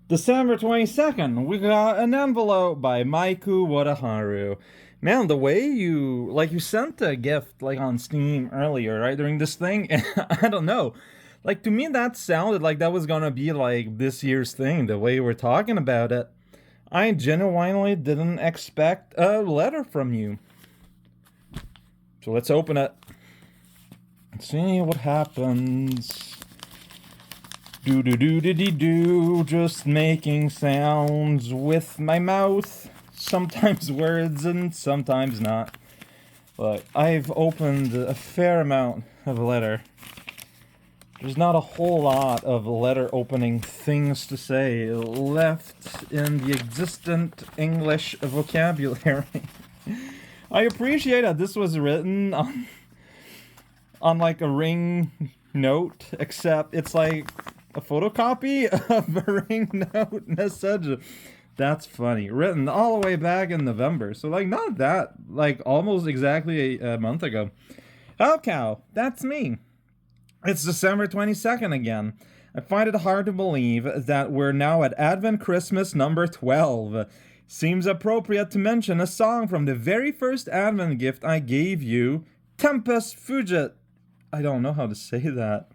December 22nd, we got an envelope by Maiku Wadaharu. Man, the way you sent a gift, like, on Steam earlier, right, during this thing, I don't know. Like, to me, that sounded like that was gonna be, like, this year's thing, the way you were talking about it. I genuinely didn't expect a letter from you. So let's open it. Let's see what happens. Do do do do do do, just making sounds with my mouth. Sometimes words and sometimes not. But I've opened a fair amount of letter. There's not a whole lot of letter opening things to say left in the existent English vocabulary. I appreciate that this was written on like a ring note, except it's like a photocopy of a ring note message. That's funny. Written all the way back in November, so like not that, like almost exactly a month ago. Oh cow, that's me. It's December 22nd again. I find it hard to believe that we're now at Advent Christmas number 12. Seems appropriate to mention a song from the very first Advent gift I gave you, Tempest Fugit. I don't know how to say that.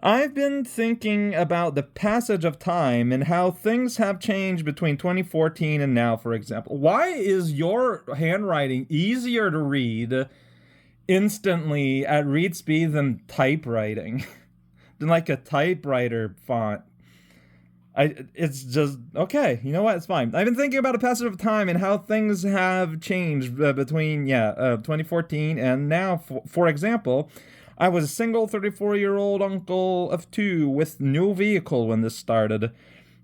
I've been thinking about the passage of time and how things have changed between 2014 and now, for example. Why is your handwriting easier to read instantly at read speed than typewriting? Than like a typewriter font? It's just, okay, you know what, it's fine. I've been thinking about a passage of time and how things have changed between 2014 and now. For example, I was a single 34-year-old uncle of two with no vehicle when this started.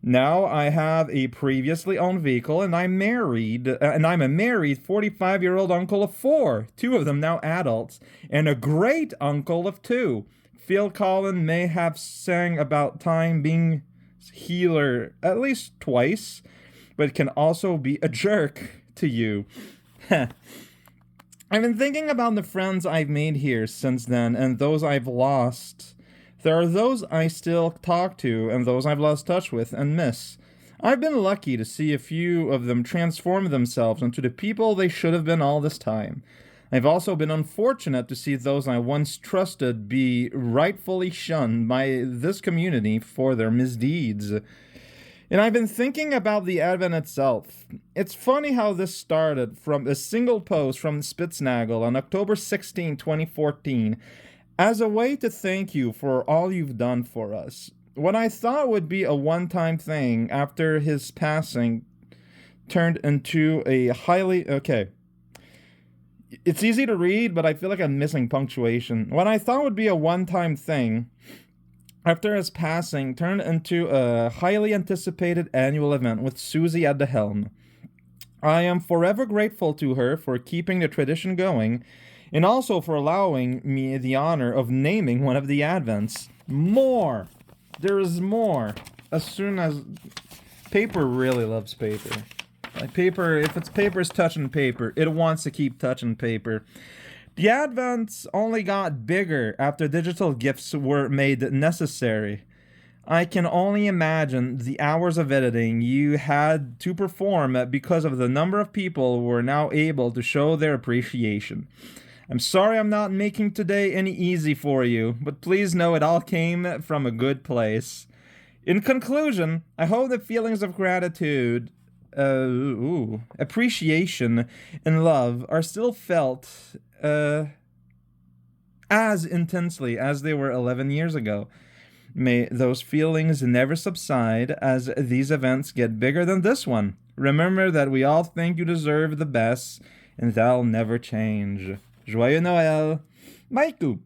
Now I have a previously owned vehicle, and I'm married, and I'm a married 45-year-old uncle of four, two of them now adults, and a great uncle of two. Phil Collins may have sang about time being healer at least twice, but can also be a jerk to you. I've been thinking about the friends I've made here since then and those I've lost. There are those I still talk to and those I've lost touch with and miss. I've been lucky to see a few of them transform themselves into the people they should have been all this time. I've also been unfortunate to see those I once trusted be rightfully shunned by this community for their misdeeds. And I've been thinking about the Advent itself. It's funny how this started from a single post from Spitznagel on October 16, 2014, as a way to thank you for all you've done for us. What I thought would be a one-time thing after his passing turned into a highly... Okay. It's easy to read, but I feel like I'm missing punctuation. What I thought would be a one-time thing after his passing turned into a highly anticipated annual event with Susie at the helm. I am forever grateful to her for keeping the tradition going, and also for allowing me the honor of naming one of the Advents. More! There is more. As soon as... Paper really loves paper. Like paper, if it's paper's touching paper, it wants to keep touching paper. The Advents only got bigger after digital gifts were made necessary. I can only imagine the hours of editing you had to perform because of the number of people who are now able to show their appreciation. I'm sorry I'm not making today any easy for you, but please know it all came from a good place. In conclusion, I hope the feelings of gratitude, appreciation, and love are still felt as intensely as they were 11 years ago. May those feelings never subside as these events get bigger than this one. Remember that we all think you deserve the best, and that'll never change. Joyeux Noël, Maiku.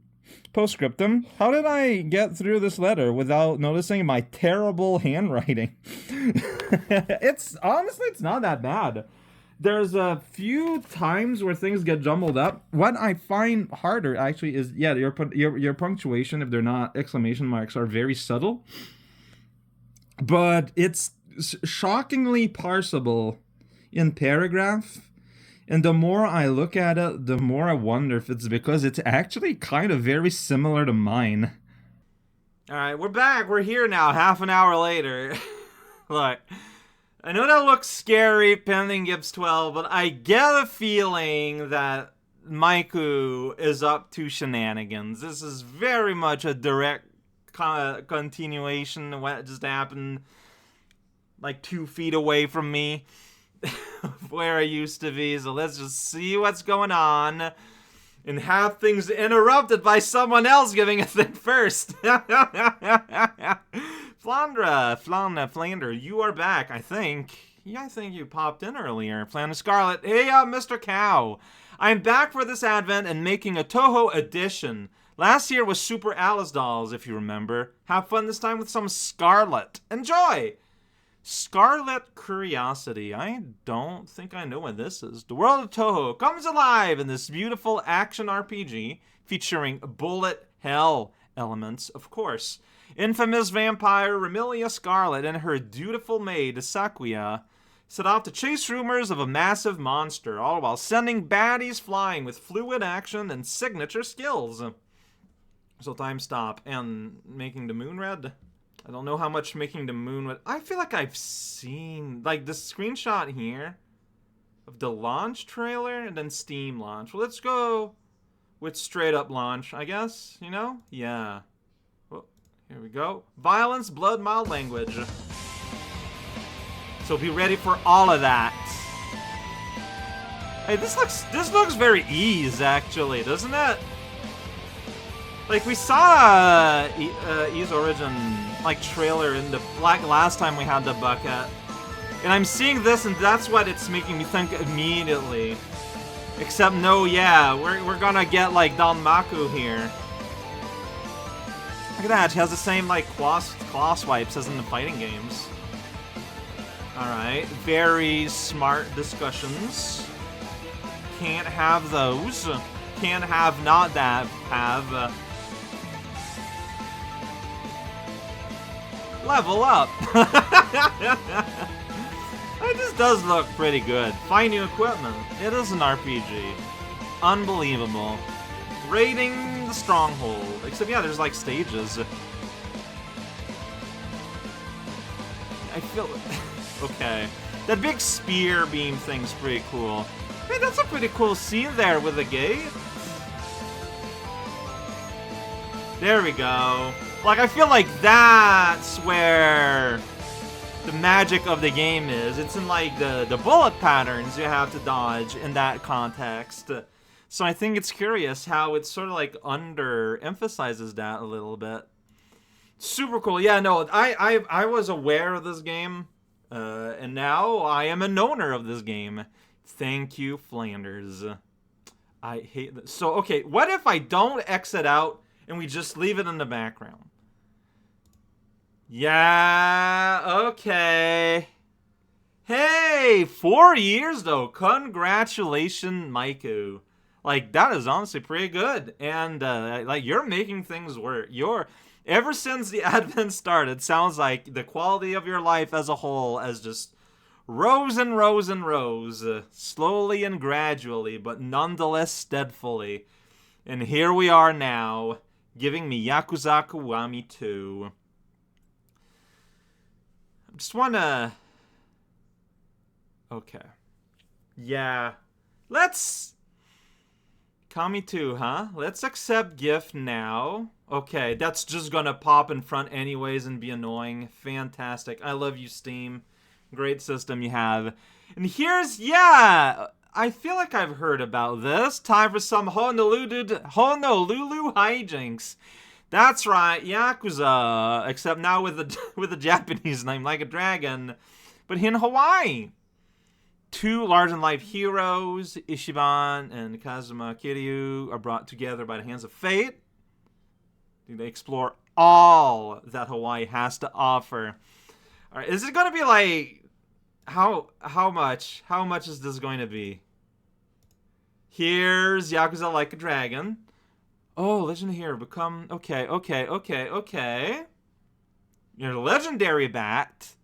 Postscriptum, how did I get through this letter without noticing my terrible handwriting? It's not that bad. There's a few times where things get jumbled up. What I find harder actually is, your punctuation, if they're not exclamation marks, are very subtle. But it's shockingly parsable in paragraph. And the more I look at it, the more I wonder if it's because it's actually kind of very similar to mine. Alright, we're back. We're here now, half an hour later. Look, I know that looks scary, pending Gibbs 12, but I get a feeling that Maiku is up to shenanigans. This is very much a direct continuation of what just happened like 2 feet away from me where I used to be. So let's just see what's going on and have things interrupted by someone else giving a thing first. Flander, you are back, I think. Yeah, I think you popped in earlier. Flander Scarlet. Hey, Mr. Cow. I'm back for this Advent and making a Toho edition. Last year was Super Alice Dolls, if you remember. Have fun this time with some Scarlet. Enjoy! Scarlet Curiosity. I don't think I know what this is. The world of Toho comes alive in this beautiful action RPG featuring bullet hell elements, of course. Infamous vampire Remilia Scarlet and her dutiful maid Sakuya set off to chase rumors of a massive monster, all while sending baddies flying with fluid action and signature skills. So time stop. And making the moon red? I don't know how much making the moon red... I feel like I've seen, like, the screenshot here of the launch trailer and then Steam launch. Well, let's go with straight up launch, I guess, you know? Yeah. Well, here we go. Violence, blood, mild language. So be ready for all of that. Hey, this looks very Ys, actually, doesn't it? Like, we saw Ys Origin, like, trailer in the, like, last time we had the bucket. And I'm seeing this, and that's what it's making me think immediately. Except, no, yeah, we're gonna get, like, Danmaku here. Look at that, she has the same, like, claw swipes as in the fighting games. Alright, very smart discussions. Can't have those. Can't have not that have. Level up. It just does look pretty good. Find new equipment. It is an RPG. Unbelievable. Raiding the stronghold. Except, yeah, there's like stages. I feel... Okay. That big spear beam thing's pretty cool. Hey, that's a pretty cool scene there with the gate. There we go. Like, I feel like that's where the magic of the game is. It's in, like, the bullet patterns you have to dodge in that context. So I think it's curious how it sort of, like, under-emphasizes that a little bit. Super cool. Yeah, no, I was aware of this game, and now I am an owner of this game. Thank you, Flanders. I hate this. So, okay, what if I don't exit out and we just leave it in the background? Yeah, okay. Hey, 4 years though. Congratulations, Maiku. Like, that is honestly pretty good. And, like, you're making things work. Ever since the Advent started, sounds like the quality of your life as a whole has just rose and rose and rose. Slowly and gradually, but nonetheless steadfully. And here we are now, giving me Yakuza Kiwami 2. Just wanna... Okay. Yeah. Let's... Kami 2, huh? Let's accept gift now. Okay, that's just gonna pop in front anyways and be annoying. Fantastic. I love you, Steam. Great system you have. And here's... Yeah! I feel like I've heard about this. Time for some Honolulu hijinks. That's right, Yakuza, except now with a Japanese name, like a dragon, but in Hawaii. 2 large-in-life heroes, Ishiban and Kazuma Kiryu, are brought together by the hands of fate. They explore all that Hawaii has to offer. All right, is it going to be like how much? How much is this going to be? Here's Yakuza Like a Dragon. Oh, Legend Hero, become... Okay. You're a legendary bat.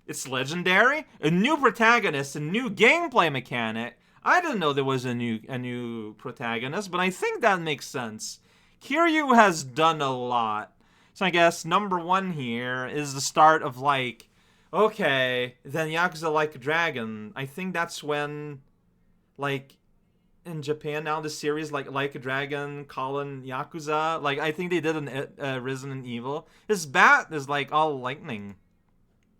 It's legendary? A new protagonist, a new gameplay mechanic. I didn't know there was a new protagonist, but I think that makes sense. Kiryu has done a lot. So I guess number 1 here is the start of, like, Okay, then Yakuza Like a Dragon. I think that's when, like, in Japan now, the series like a Dragon, Colin Yakuza. Like, I think they did an Resident Evil. His bat is like all lightning.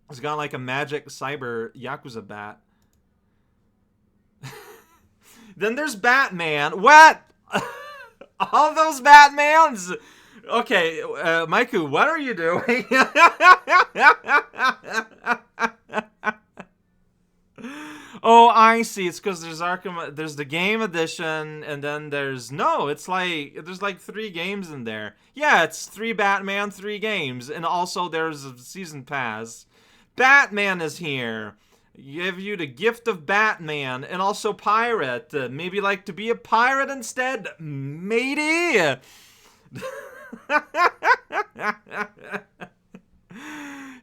It's got like a magic cyber Yakuza bat. Then there's Batman. What? All those Batmans. Okay, Maiku, what are you doing? Oh, I see. It's because there's Arkham. There's the game edition, and then there's It's like there's like 3 games in there. Yeah, it's 3 Batman, 3 games, and also there's a season pass. Batman is here. Give you the gift of Batman, and also pirate. Maybe like to be a pirate instead, matey.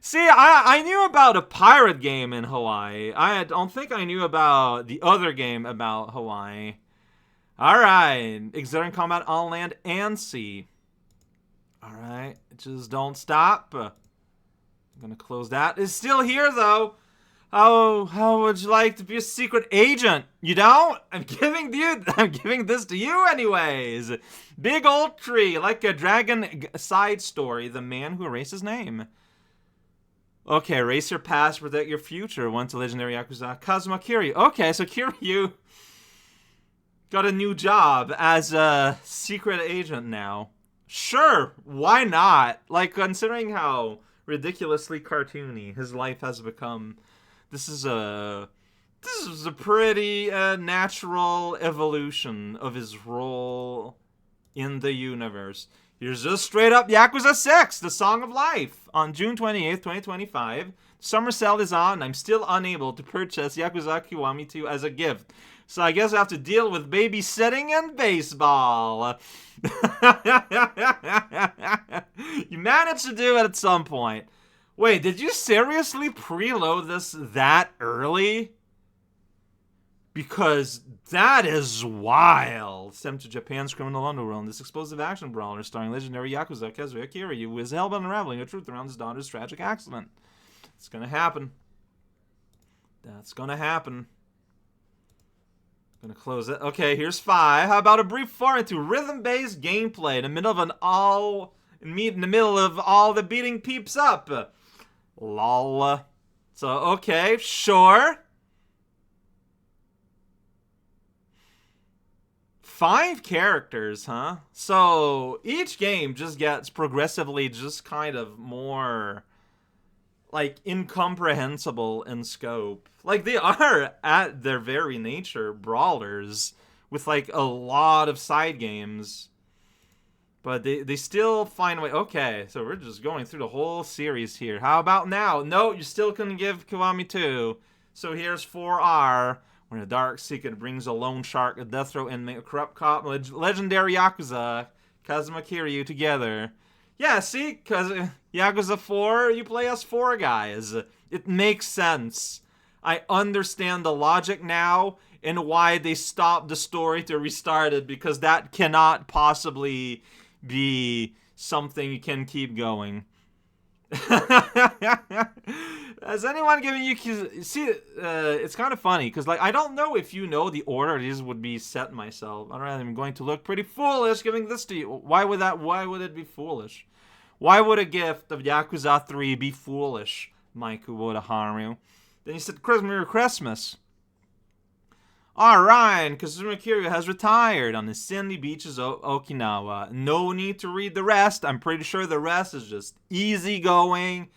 See, I knew about a pirate game in Hawaii. I don't think I knew about the other game about Hawaii. Alright, exerting combat on land and sea. Alright, just don't stop. I'm gonna close that. It's still here, though. How would you like to be a secret agent? You don't? I'm giving this to you anyways. Big old tree, like a dragon side story. The man who erased his name. Okay, erase your past, protect your future. Once a legendary Yakuza, Kazuma Kiryu. Okay, so Kiryu got a new job as a secret agent now. Sure, why not? Like, considering how ridiculously cartoony his life has become, this is a pretty natural evolution of his role in the universe. Here's just straight up Yakuza 6, The Song of Life, on June 28th, 2025. Summer sale is on, and I'm still unable to purchase Yakuza Kiwami 2 as a gift. So I guess I have to deal with babysitting and baseball. You managed to do it at some point. Wait, did you seriously preload this that early? Because that is wild. Sent to Japan's criminal underworld. This explosive action brawler starring legendary Yakuza Kazuya Kiryu, who is hell bent unraveling the truth around his daughter's tragic accident. It's gonna happen. That's gonna happen. Gonna close it. Okay, here's 5. How about a brief foray into rhythm-based gameplay in the middle of all the beating peeps up? Lol. So, okay, sure. 5 characters, huh? So each game just gets progressively just kind of more, like, incomprehensible in scope. Like, they are, at their very nature, brawlers with, like, a lot of side games. But they still find a way. Okay, so we're just going through the whole series here. How about now? No, you still couldn't give Kiwami 2. So here's 4R. When a dark secret brings a lone shark, a death row inmate, a corrupt cop, legendary Yakuza, Kazuma Kiryu together. Yeah, see? Because Yakuza 4, you play as 4 guys. It makes sense. I understand the logic now and why they stopped the story to restart it, because that cannot possibly be something you can keep going. Has anyone given you... See, it's kind of funny, because, like, I don't know if you know the order these would be set myself. Alright, I'm going to look pretty foolish giving this to you. Why would it be foolish? Why would a gift of Yakuza 3 be foolish, Maiku Wodaharu? Then you said, Merry Christmas. Alright, Kazuma Kiryu has retired on the sandy beaches of Okinawa. No need to read the rest. I'm pretty sure the rest is just easygoing,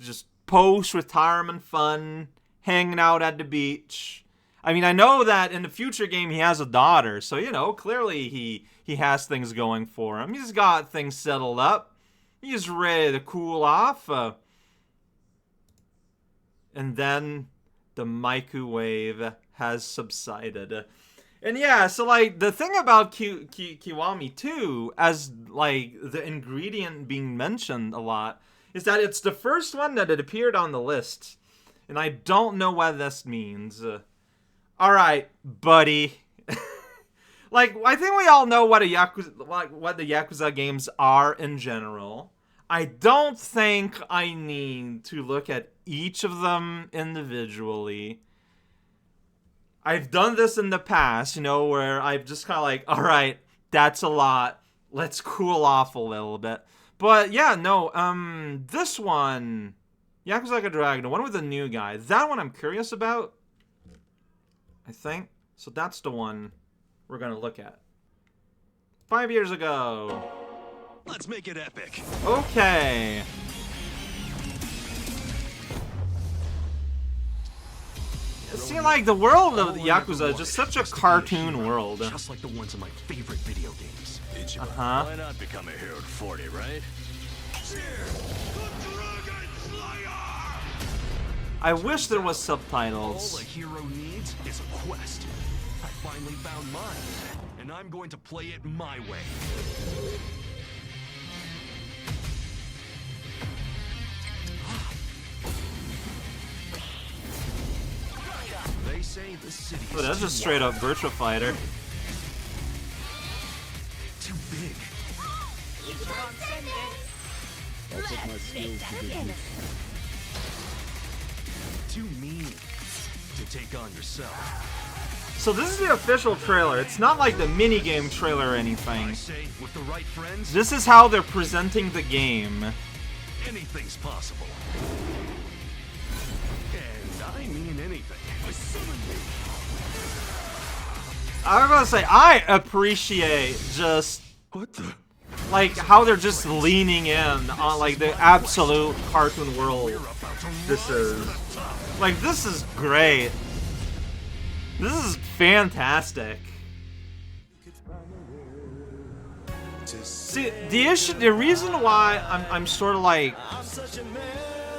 just post-retirement fun, hanging out at the beach. I mean, I know that in the future game he has a daughter, so, you know, clearly he has things going for him. He's got things settled up. He's ready to cool off. And then the Maiku wave has subsided. And yeah, so, like, the thing about Kiwami 2, as, like, the ingredient being mentioned a lot, is that it's the first one that had appeared on the list. And I don't know what this means. Alright, buddy. Like, I think we all know what the Yakuza games are in general. I don't think I need to look at each of them individually. I've done this in the past, you know, where I've just kind of like, all right, that's a lot. Let's cool off a little bit. But yeah, no, this one, Yakuza Like a Dragon, the one with the new guy, that one I'm curious about, I think. So that's the one we're going to look at. 5 years ago. Let's make it epic. Okay. It seems like the world of the Yakuza is just such a cartoon world. Just like the ones in my favorite video games. Uh-huh. Why not become a hero at 40, right? I wish there was subtitles. All a hero needs is a quest. I finally found mine, and I'm going to play it my way. They say the city is That's just straight up Virtua Fighter. too big. Too mean to take on yourself. So this is the official trailer. It's not like the minigame trailer or anything. I say, with the right friends, This is how they're presenting the game. anything's possible. And I mean anything. I was gonna say, I appreciate just What the? like how they're just leaning in on like the absolute cartoon world We're about to this rise is. to the top. Like, this is great. This is fantastic. See, the reason why I'm sort of like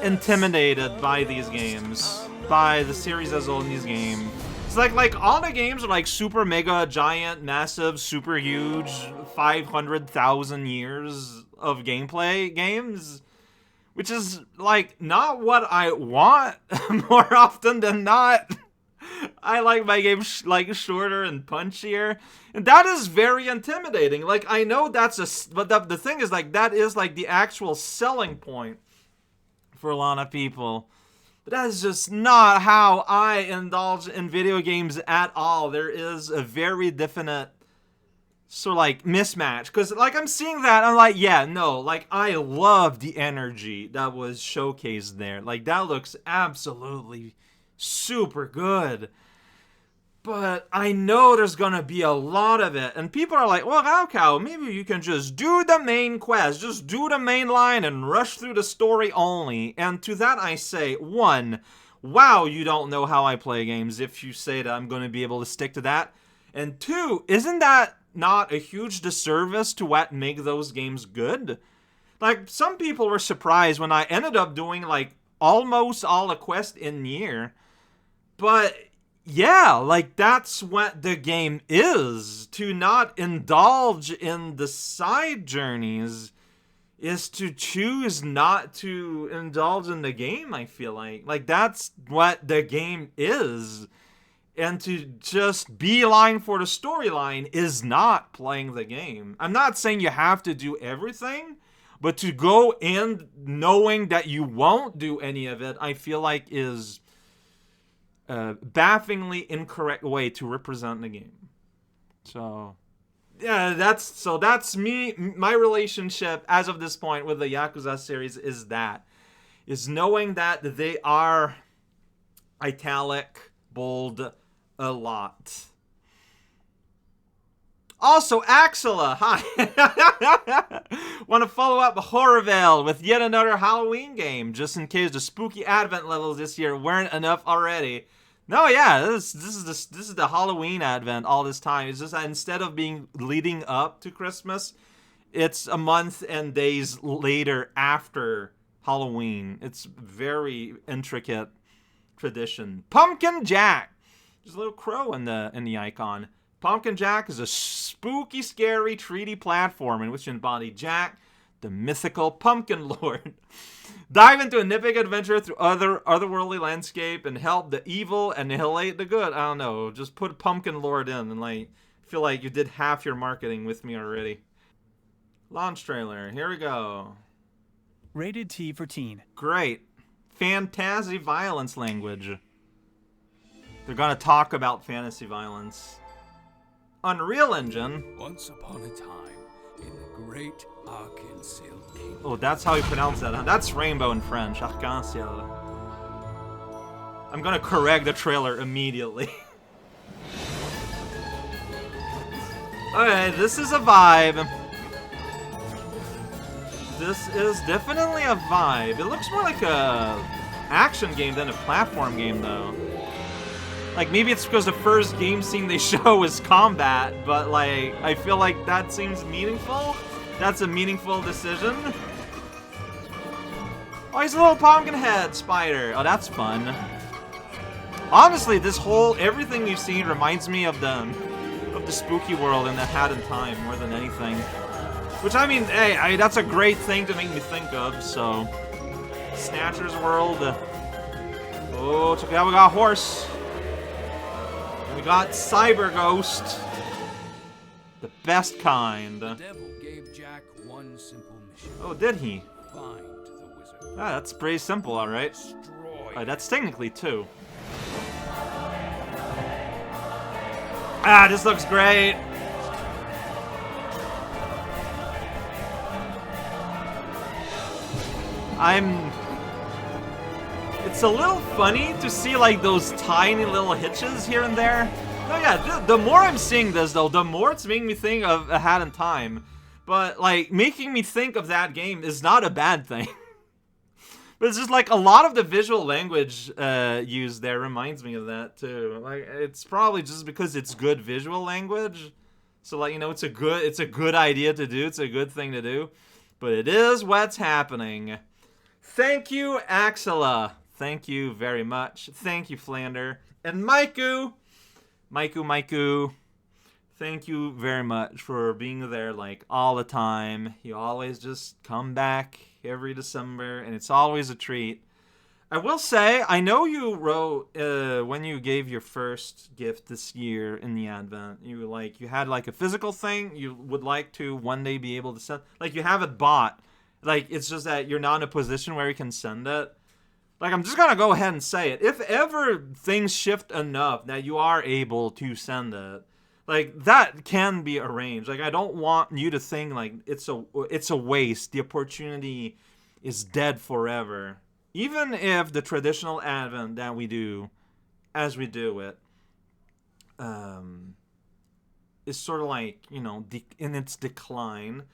intimidated by these games, by the series as a whole in these games, it's like all the games are like super mega giant, massive, super huge, 500,000 years of gameplay games. Which is, like, not what I want more often than not. I like my games, like, shorter and punchier. And that is very intimidating. Like, I know that's but the thing is, like, that is, like, the actual selling point for a lot of people. But that is just not how I indulge in video games at all. There is a very definite sort of like mismatch, because like I'm seeing that, I'm like, yeah, no, like I love the energy that was showcased there. Like that looks absolutely super good. But I know there's gonna be a lot of it, and people are like, well, Raukau, maybe you can just do the main quest, just do the main line and rush through the story only. And to that I say, one, wow, you don't know how I play games if you say that I'm gonna be able to stick to that. And two, isn't that not a huge disservice to what make those games good? Like, some people were surprised when I ended up doing, like, almost all the quest in Nier. But, yeah, like, that's what the game is. To not indulge in the side journeys is to choose not to indulge in the game, I feel like. Like, that's what the game is. And to just beeline for the storyline is not playing the game. I'm not saying you have to do everything, but to go in knowing that you won't do any of it, I feel like is a bafflingly incorrect way to represent the game. So, yeah, that's me. My relationship as of this point with the Yakuza series is knowing that they are italic, bold, a lot. Also, Axela, hi. Want to follow up Horrorvale with yet another Halloween game, just in case the spooky advent levels this year weren't enough already. No, yeah, this is the Halloween advent all this time. It's just that instead of being leading up to Christmas, it's a month and days later after Halloween. It's very intricate tradition. Pumpkin Jack. There's a little crow in the icon. Pumpkin Jack is a spooky, scary 3D platform in which you embody Jack, the mythical pumpkin lord. Dive into an epic adventure through otherworldly landscape and help the evil and annihilate the good. I don't know. Just put pumpkin lord in and like feel like you did half your marketing with me already. Launch trailer. Here we go. Rated T for teen. Great. Fantasy violence language. They're gonna talk about fantasy violence. Unreal Engine. Once upon a time, in the great Arkansas Kingdom. Oh, that's how you pronounce that. Huh? That's rainbow in French. Arc-en-ciel. I'm gonna correct the trailer immediately. Okay, this is a vibe. This is definitely a vibe. It looks more like a action game than a platform game, though. Like, maybe it's because the first game scene they show is combat, but, like, I feel like that seems meaningful. That's a meaningful decision. Oh, he's a little pumpkin head spider. Oh, that's fun. Honestly, everything we've seen reminds me of the spooky world in that Hat in Time more than anything. Which, I mean, hey, that's a great thing to make me think of, so. Snatcher's World. Oh, check it out, we got a horse. And we got Cyber Ghost. The best kind. The devil gave Jack one simple mission. Oh, did he? Find the wizard. Ah, that's pretty simple, alright. Destroy. That's technically two. Ah, this looks great. It's a little funny to see, like, those tiny little hitches here and there. No, yeah, the more I'm seeing this, though, the more it's making me think of A Hat in Time. But, like, making me think of that game is not a bad thing. But it's just, like, a lot of the visual language used there reminds me of that, too. Like, it's probably just because it's good visual language. So, like, you know, it's a good idea to do. It's a good thing to do. But it is what's happening. Thank you, Axela. Thank you very much. Thank you, Flander. And Maiku. Maiku. Thank you very much for being there, like, all the time. You always just come back every December, and it's always a treat. I will say, I know you wrote, when you gave your first gift this year in the Advent, you had, like, a physical thing you would like to one day be able to send. Like, you have it bought. Like, it's just that you're not in a position where you can send it. Like, I'm just gonna go ahead and say it. If ever things shift enough that you are able to send it, like, that can be arranged. Like, I don't want you to think, like, it's a waste. The opportunity is dead forever. Even if the traditional Advent that we do, as we do it, is sort of like, you know, in its decline,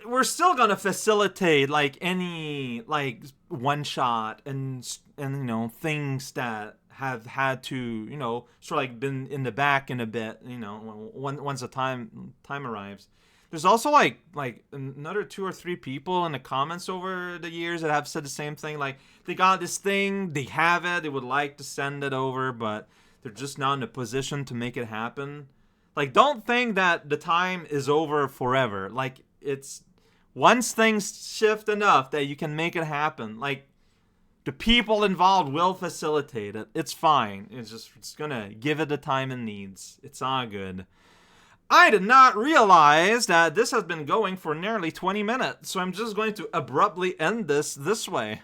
we're still gonna facilitate, like, any, like, one shot and you know, things that have had to, you know, sort of like been in the back in a bit, you know, once the time arrives. There's also like another 2 or 3 people in the comments over the years that have said the same thing. Like, they got this thing, they have it, they would like to send it over, but they're just not in a position to make it happen. Like, don't think that the time is over forever. Like, it's once things shift enough that you can make it happen, like, the people involved will facilitate it. It's fine. It's gonna give it the time it needs. It's all good. I did not realize that this has been going for nearly 20 minutes, so I'm just going to abruptly end this way.